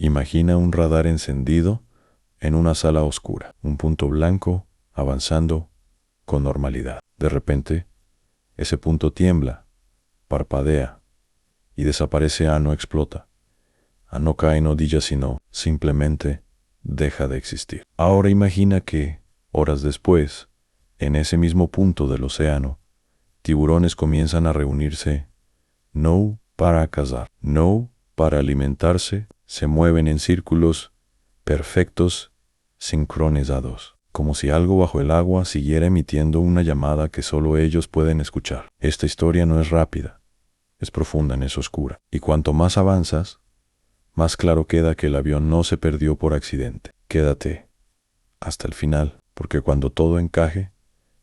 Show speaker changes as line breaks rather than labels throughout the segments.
Imagina un radar encendido en una sala oscura, un punto blanco avanzando con normalidad. De repente, ese punto tiembla, parpadea y desaparece. No explota. No cae en odilla, sino simplemente deja de existir. Ahora imagina que, horas después, en ese mismo punto del océano, tiburones comienzan a reunirse, no para cazar, no para alimentarse, se mueven en círculos perfectos, sincronizados, como si algo bajo el agua siguiera emitiendo una llamada que solo ellos pueden escuchar. Esta historia no es rápida, es profunda, es oscura, y cuanto más avanzas, más claro queda que el avión no se perdió por accidente. Quédate hasta el final, porque cuando todo encaje,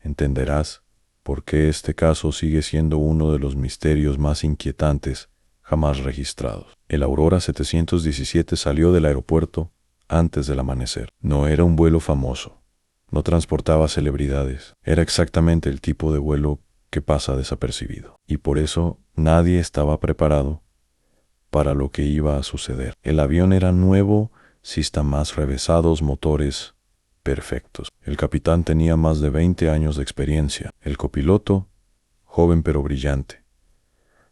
entenderás por qué este caso sigue siendo uno de los misterios más inquietantes jamás registrados. El Aurora 717 salió del aeropuerto antes del amanecer. No era un vuelo famoso, no transportaba celebridades, era exactamente el tipo de vuelo que pasa desapercibido. Y por eso nadie estaba preparado para lo que iba a suceder. El avión era nuevo, sistemas revesados, motores perfectos. El capitán tenía más de 20 años de experiencia. El copiloto, joven pero brillante.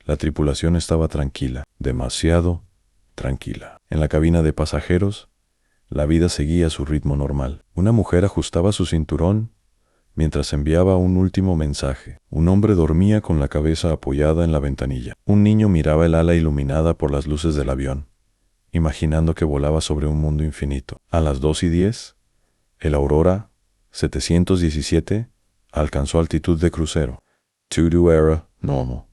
La tripulación estaba tranquila, demasiado tranquila. En la cabina de pasajeros, la vida seguía su ritmo normal. Una mujer ajustaba su cinturón mientras enviaba un último mensaje. Un hombre dormía con la cabeza apoyada en la ventanilla. Un niño miraba el ala iluminada por las luces del avión, imaginando que volaba sobre un mundo infinito. A las 2:10, el Aurora 717 alcanzó altitud de crucero. To-do era normal.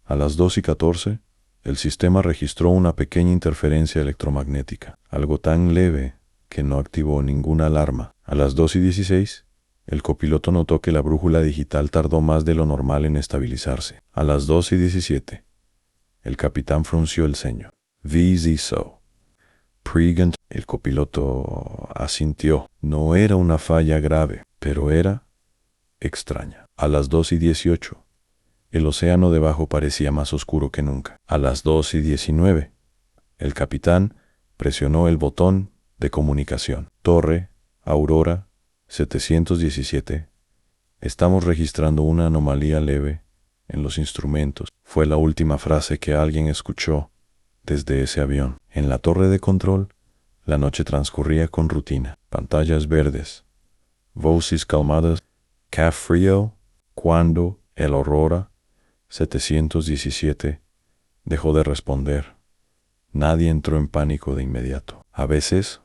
A las 2:14, el sistema registró una pequeña interferencia electromagnética, algo tan leve que no activó ninguna alarma. A las 2:16, el copiloto notó que la brújula digital tardó más de lo normal en estabilizarse. A las 2:17, el capitán frunció el ceño. VZ. Pregant. El copiloto asintió. No era una falla grave, pero era extraña. A las 2:18, el océano debajo parecía más oscuro que nunca. A las 2:19, el capitán presionó el botón de comunicación. Torre, Aurora 717. Estamos registrando una anomalía leve en los instrumentos. Fue la última frase que alguien escuchó desde ese avión. En la torre de control, la noche transcurría con rutina. Pantallas verdes, voces calmadas. Qué frío. Cuando el Aurora 717 dejó de responder, nadie entró en pánico de inmediato. A veces,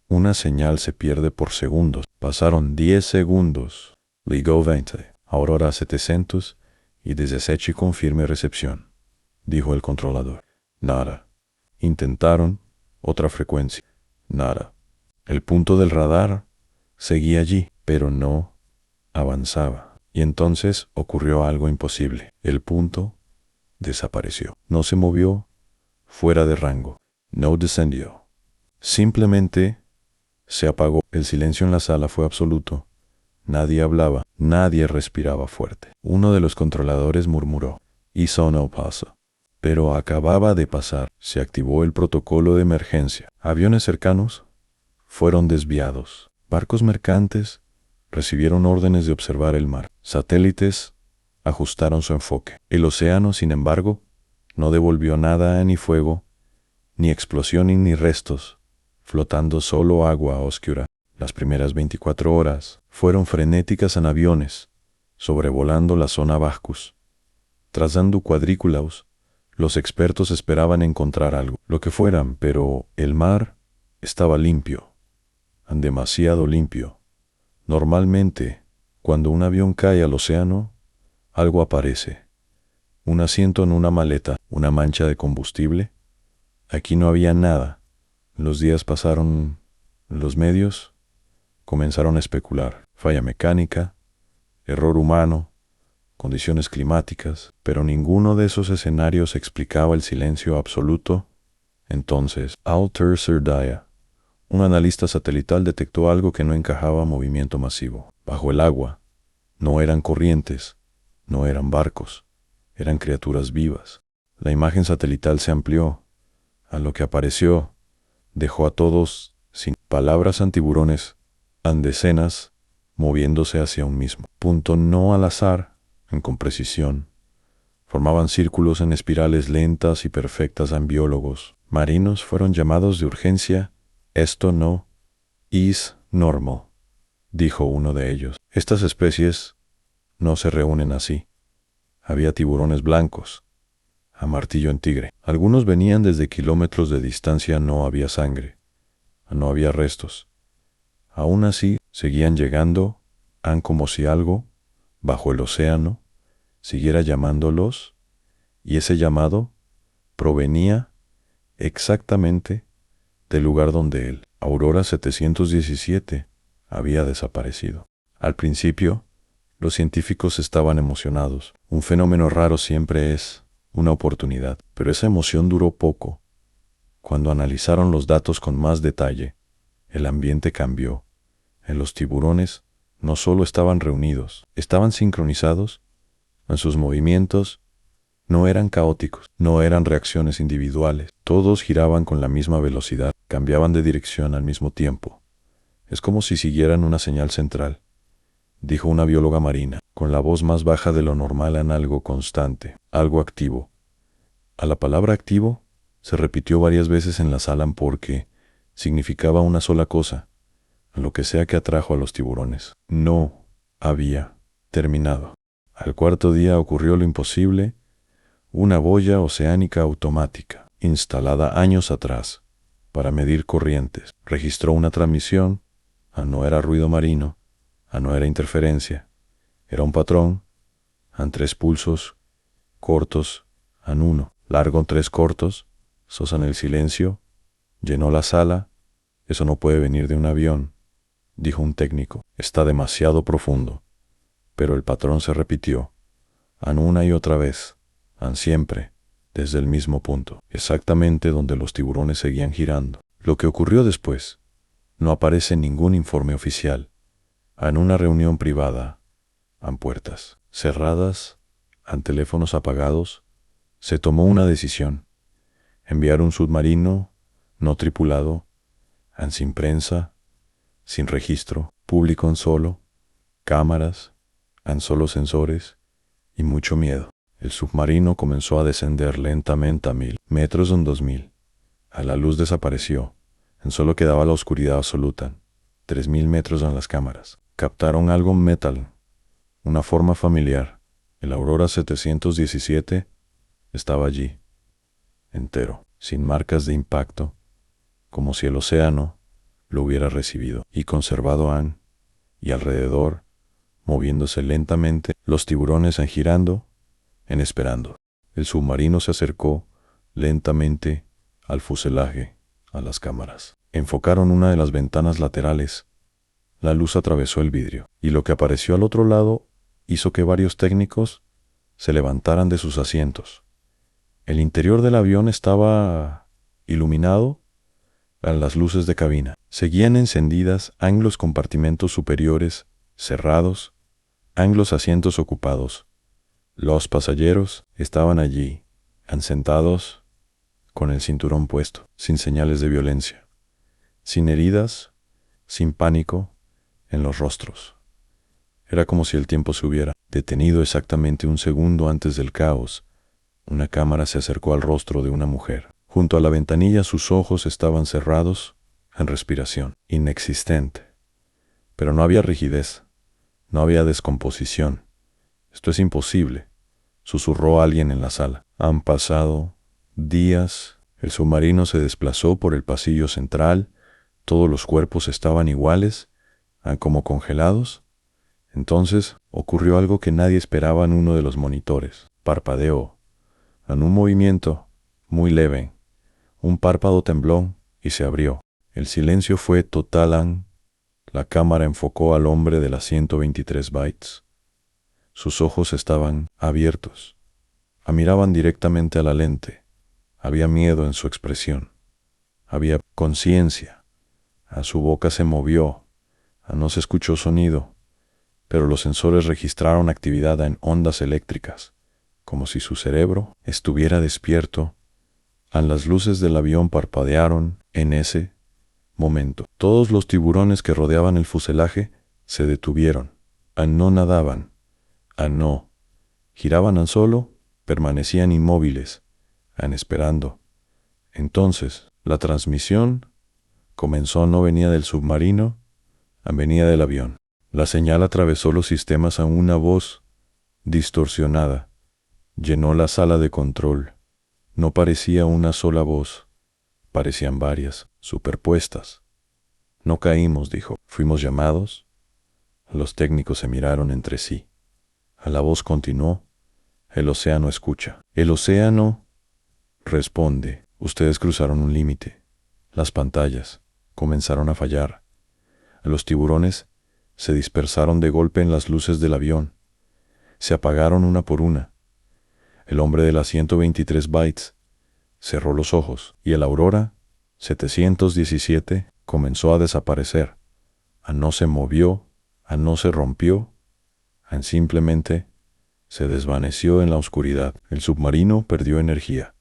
una señal se pierde por segundos. Pasaron 10 segundos. Ligó 20. Aurora 700 y 17 confirme recepción, dijo el controlador. Nada. Intentaron otra frecuencia. Nada. El punto del radar seguía allí, pero no avanzaba. Y entonces ocurrió algo imposible. El punto desapareció. No se movió fuera de rango. No descendió. Simplemente se apagó. El silencio en la sala fue absoluto. Nadie hablaba, nadie respiraba fuerte. Uno de los controladores murmuró: "Eso no pasa". Pero acababa de pasar. Se activó el protocolo de emergencia. Aviones cercanos fueron desviados. Barcos mercantes recibieron órdenes de observar el mar. Satélites ajustaron su enfoque. El océano, sin embargo, no devolvió nada, ni fuego, ni explosión, ni restos, flotando solo agua oscura. Las primeras 24 horas fueron frenéticas en aviones, sobrevolando la zona Bacchus. Trazando cuadrículas, los expertos esperaban encontrar algo, lo que fueran, pero el mar estaba limpio, demasiado limpio. Normalmente, cuando un avión cae al océano, algo aparece. Un asiento en una maleta, una mancha de combustible. Aquí no había nada. Los días pasaron. Los medios comenzaron a especular. Falla mecánica, error humano, condiciones climáticas, pero ninguno de esos escenarios explicaba el silencio absoluto. Entonces, Alter Serdaya, un analista satelital, detectó algo que no encajaba a movimiento masivo. Bajo el agua, no eran corrientes, no eran barcos, eran criaturas vivas. La imagen satelital se amplió, a lo que apareció dejó a todos sin palabras antiburones, en decenas, moviéndose hacia un mismo punto, no al azar, con precisión. Formaban círculos en espirales lentas y perfectas. Biólogos marinos fueron llamados de urgencia. Esto no is normal, dijo uno de ellos. Estas especies no se reúnen así. Había tiburones blancos, a martillo en tigre. Algunos venían desde kilómetros de distancia. No había sangre, no había restos. Aún así, seguían llegando, como si algo, bajo el océano, siguiera llamándolos, y ese llamado provenía exactamente del lugar donde el Aurora 717 había desaparecido. Al principio, los científicos estaban emocionados. Un fenómeno raro siempre es una oportunidad, pero esa emoción duró poco. Cuando analizaron los datos con más detalle, el ambiente cambió. Los tiburones no solo estaban reunidos, estaban sincronizados. En sus movimientos no eran caóticos, no eran reacciones individuales. Todos giraban con la misma velocidad, cambiaban de dirección al mismo tiempo. Es como si siguieran una señal central, dijo una bióloga marina, con la voz más baja de lo normal, en algo constante, algo activo. A la palabra activo se repitió varias veces en la sala porque significaba una sola cosa, lo que sea que atrajo a los tiburones. No había terminado. Al cuarto día ocurrió lo imposible. Una boya oceánica automática, instalada años atrás para medir corrientes, registró una transmisión. No era ruido marino, no era interferencia, era un patrón, 3 pulsos cortos, uno largo, 3 cortos, en el silencio, llenó la sala. Eso no puede venir de un avión, dijo un técnico, está demasiado profundo. Pero el patrón se repitió, una y otra vez, siempre, desde el mismo punto, exactamente donde los tiburones seguían girando. Lo que ocurrió después no aparece en ningún informe oficial. En una reunión privada, puertas cerradas, teléfonos apagados, se tomó una decisión: enviar un submarino no tripulado, sin prensa, sin registro, público, solo cámaras, solo sensores y mucho miedo. El submarino comenzó a descender lentamente a 1000 metros, 2000. La luz desapareció. Solo quedaba la oscuridad absoluta. 3000 metros en las cámaras. Captaron algo metal, una forma familiar. El Aurora 717 estaba allí, entero, sin marcas de impacto, como si el océano lo hubiera recibido y conservado y alrededor, moviéndose lentamente, los tiburones girando, esperando. El submarino se acercó lentamente al fuselaje, a las cámaras. Enfocaron una de las ventanas laterales. La luz atravesó el vidrio, y lo que apareció al otro lado hizo que varios técnicos se levantaran de sus asientos. El interior del avión estaba iluminado. Las luces de cabina seguían encendidas, los compartimentos superiores cerrados, los asientos ocupados. Los pasajeros estaban allí, sentados, con el cinturón puesto, sin señales de violencia, sin heridas, sin pánico en los rostros. Era como si el tiempo se hubiera detenido exactamente un segundo antes del caos. Una cámara se acercó al rostro de una mujer. Junto a la ventanilla sus ojos estaban cerrados, en respiración, inexistente. Pero no había rigidez, no había descomposición. Esto es imposible, susurró alguien en la sala. Han pasado días. El submarino se desplazó por el pasillo central. Todos los cuerpos estaban iguales, como congelados. Entonces ocurrió algo que nadie esperaba en uno de los monitores. Parpadeó, en un movimiento muy leve. Un párpado tembló y se abrió. El silencio fue total. La cámara enfocó al hombre de las 123 bytes. Sus ojos estaban abiertos. Miraban directamente a la lente. Había miedo en su expresión. Había conciencia. Su boca se movió. No se escuchó sonido, pero los sensores registraron actividad en ondas eléctricas, como si su cerebro estuviera despierto Las luces del avión parpadearon en ese momento. Todos los tiburones que rodeaban el fuselaje se detuvieron. No nadaban. No giraban solo, permanecían inmóviles, esperando. Entonces, la transmisión comenzó. No venía del submarino, venía del avión. La señal atravesó los sistemas. Una voz distorsionada llenó la sala de control. No parecía una sola voz, parecían varias, superpuestas. No caímos, dijo. Fuimos llamados. Los técnicos se miraron entre sí. La voz continuó. El océano escucha. El océano responde. Ustedes cruzaron un límite. Las pantallas comenzaron a fallar. Los tiburones se dispersaron de golpe en las luces del avión. Se apagaron una por una. El hombre de las 123 bytes cerró los ojos y el Aurora 717 comenzó a desaparecer. No se movió, no se rompió, simplemente se desvaneció en la oscuridad. El submarino perdió energía.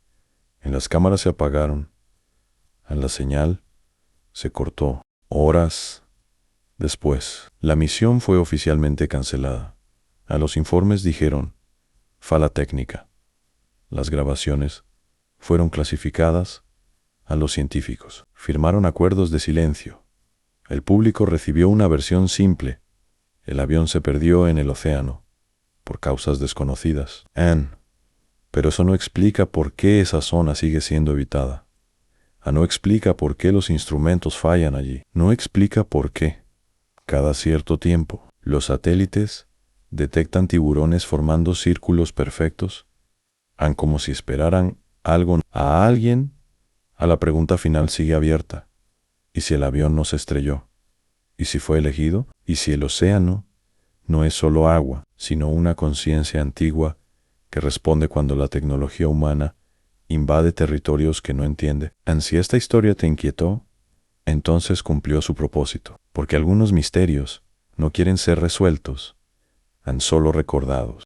Las cámaras se apagaron. La señal se cortó. Horas después, la misión fue oficialmente cancelada. Los informes dijeron: falla técnica. Las grabaciones fueron clasificadas. Los científicos firmaron acuerdos de silencio. El público recibió una versión simple. El avión se perdió en el océano por causas desconocidas. Pero eso no explica por qué esa zona sigue siendo habitada. No explica por qué los instrumentos fallan allí. No explica por qué, cada cierto tiempo, los satélites detectan tiburones formando círculos perfectos, como si esperaran algo a alguien. La pregunta final sigue abierta. ¿Y si el avión no se estrelló? ¿Y si fue elegido? ¿Y si el océano no es solo agua, sino una conciencia antigua que responde cuando la tecnología humana invade territorios que no entiende? Si esta historia te inquietó, entonces cumplió su propósito, porque algunos misterios no quieren ser resueltos, solo recordados.